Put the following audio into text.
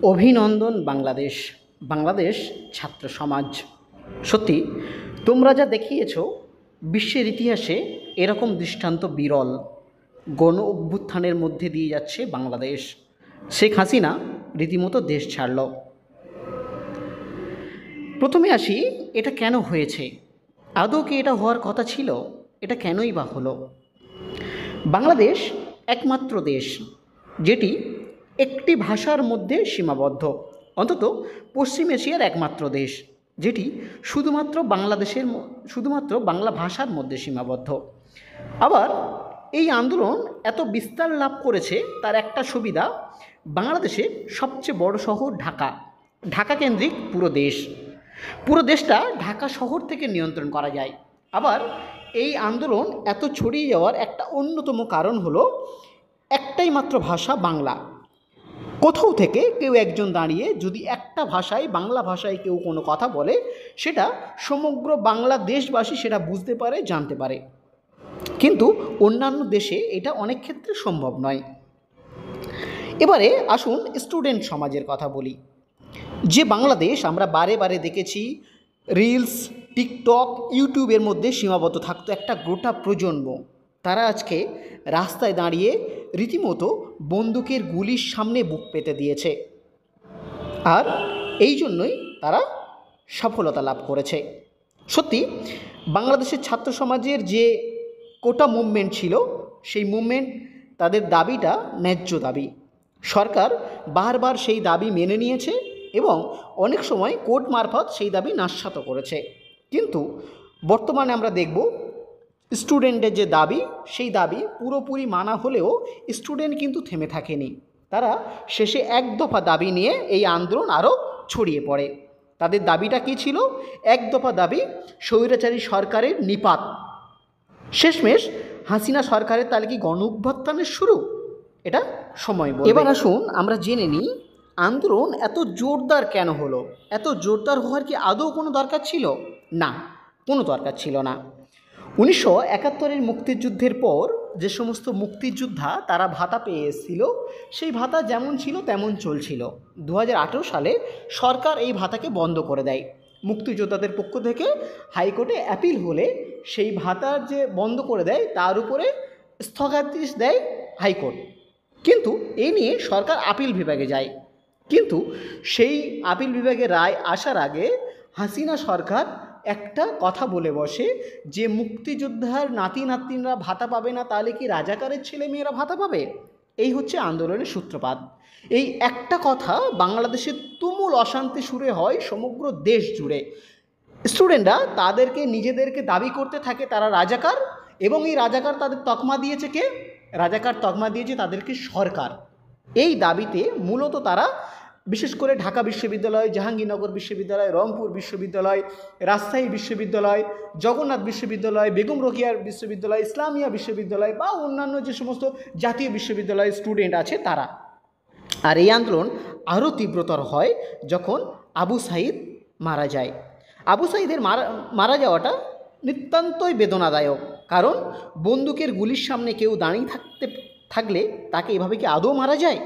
অভিনন্দন বাংলাদেশ, বাংলাদেশ ছাত্র সমাজ। সত্যি তোমরা যা দেখিয়েছ, বিশ্বের ইতিহাসে এরকম দৃষ্টান্ত বিরল। গণ অভ্যুত্থানের মধ্যে দিয়ে যাচ্ছে বাংলাদেশ। শেখ হাসিনা রীতিমতো দেশ ছাড়ল। প্রথমে আসি, এটা কেন হয়েছে? আদৌ কি এটা হওয়ার কথা ছিল? এটা কেনই বা হলো? বাংলাদেশ একমাত্র দেশ যেটি একটি ভাষার মধ্যে সীমাবদ্ধ, অন্তত পশ্চিম এশিয়ার একমাত্র দেশ যেটি শুধুমাত্র বাংলা ভাষার মধ্যে সীমাবদ্ধ। আবার এই আন্দোলন এত বিস্তার লাভ করেছে, তার একটা সুবিধা, বাংলাদেশের সবচেয়ে বড় শহর ঢাকা কেন্দ্রিক পুরো দেশটা ঢাকা শহর থেকে নিয়ন্ত্রণ করা যায়। আবার এই আন্দোলন এত ছড়িয়ে যাওয়ার একটা অন্যতম কারণ হলো একটাই মাত্র ভাষা, বাংলা। কোথাও থেকে কেউ একজন দাঁড়িয়ে যদি একটা ভাষায়, বাংলা ভাষায় কেউ কোনো কথা বলে, সেটা সমগ্র বাংলাদেশবাসী সেটা বুঝতে পারে, জানতে পারে। কিন্তু অন্যান্য দেশে এটা অনেক ক্ষেত্রে সম্ভব নয়। এবারে আসুন স্টুডেন্ট সমাজের কথা বলি। যে বাংলাদেশ আমরা বারে বারে দেখেছি রিলস, টিকটক, ইউটিউবের মধ্যে সীমাবদ্ধ থাকতো একটা গোটা প্রজন্ম, তারা আজকে রাস্তায় দাঁড়িয়ে রীতিমতো বন্দুকের গুলির সামনে বুক পেতে দিয়েছে। আর এই জন্যই তারা সফলতা লাভ করেছে। সত্যি বাংলাদেশের ছাত্র সমাজের যে কোটা মুভমেন্ট ছিল, সেই মুভমেন্ট, তাদের দাবিটা ন্যায্য দাবি। সরকার বারবার সেই দাবি মেনে নিয়েছে এবং অনেক সময় কোর্ট মারফত সেই দাবি নাস্যাৎ করেছে। কিন্তু বর্তমানে আমরা দেখব স্টুডেন্টের যে দাবি, সেই দাবি পুরোপুরি মানা হলেও স্টুডেন্ট কিন্তু থেমে থাকেনি। তারা শেষে এক দফা দাবি নিয়ে এই আন্দোলন আরও ছড়িয়ে পড়ে। তাদের দাবিটা কী ছিল? এক দফা দাবি, স্বৈরাচারী সরকারের নিপাত। শেষমেশ হাসিনা সরকারের তাহলে কি গণ অভ্যুত্থানের শুরু? এটা সময় বলবে। এবার আসুন আমরা জেনে নিই আন্দোলন এত জোরদার কেন হলো। এত জোরদার হওয়ার কি আদৌ কোনো দরকার ছিল? না, কোনো দরকার ছিল না। 1971-এর মুক্তিযুদ্ধের পর যে সমস্ত মুক্তিযোদ্ধা তারা ভাতা পেয়ে এসেছিল, সেই ভাতা যেমন ছিল তেমন চলছিল। 2018 সালে সরকার এই ভাতাকে বন্ধ করে দেয়। মুক্তিযোদ্ধাদের পক্ষ থেকে হাইকোর্টে অ্যাপিল হলে সেই ভাতার যে বন্ধ করে দেয়, তার উপরে স্থগিতাদেশ দেয় হাইকোর্ট। কিন্তু এই নিয়ে সরকার আপিল বিভাগে যায়। কিন্তু সেই আপিল বিভাগের রায় আসার আগে হাসিনা সরকার একটা কথা বলে বসে যে মুক্তিযোদ্ধার নাতি নাতনিরা ভাতা পাবে না, তাহলে কি রাজাকারের ছেলে মেয়েরা ভাতা পাবে? এই হচ্ছে আন্দোলনের সূত্রপাত। এই একটা কথা বাংলাদেশের তুমুল অশান্তি শুরু হয় সমগ্র দেশ জুড়ে। স্টুডেন্টরা তাদেরকে নিজেদেরকে দাবি করতে থাকে তারা রাজাকার, এবং এই রাজাকার তাদের তকমা দিয়েছে কে? রাজাকার তকমা দিয়েছে তাদেরকে সরকার। এই দাবিতে মূলত তারা বিশেষ করে ঢাকা বিশ্ববিদ্যালয়, জাহাঙ্গীরনগর বিশ্ববিদ্যালয়, রংপুর বিশ্ববিদ্যালয়, রাজশাহী বিশ্ববিদ্যালয়, জগন্নাথ বিশ্ববিদ্যালয়, বেগম রোকেয়া বিশ্ববিদ্যালয়, ইসলামিয়া বিশ্ববিদ্যালয় বা অন্যান্য যে সমস্ত জাতীয় বিশ্ববিদ্যালয়ের স্টুডেন্ট আছে তারা। আর এই আন্দোলন আরও তীব্রতর হয় যখন আবু সাঈদ মারা যায়। আবু সাঈদের মারা যাওয়াটা নিতান্তই বেদনাদায়ক, কারণ বন্দুকের গুলির সামনে কেউ দাঁড়িয়ে থাকলে তাকে এভাবে কি আদৌ মারা যায়?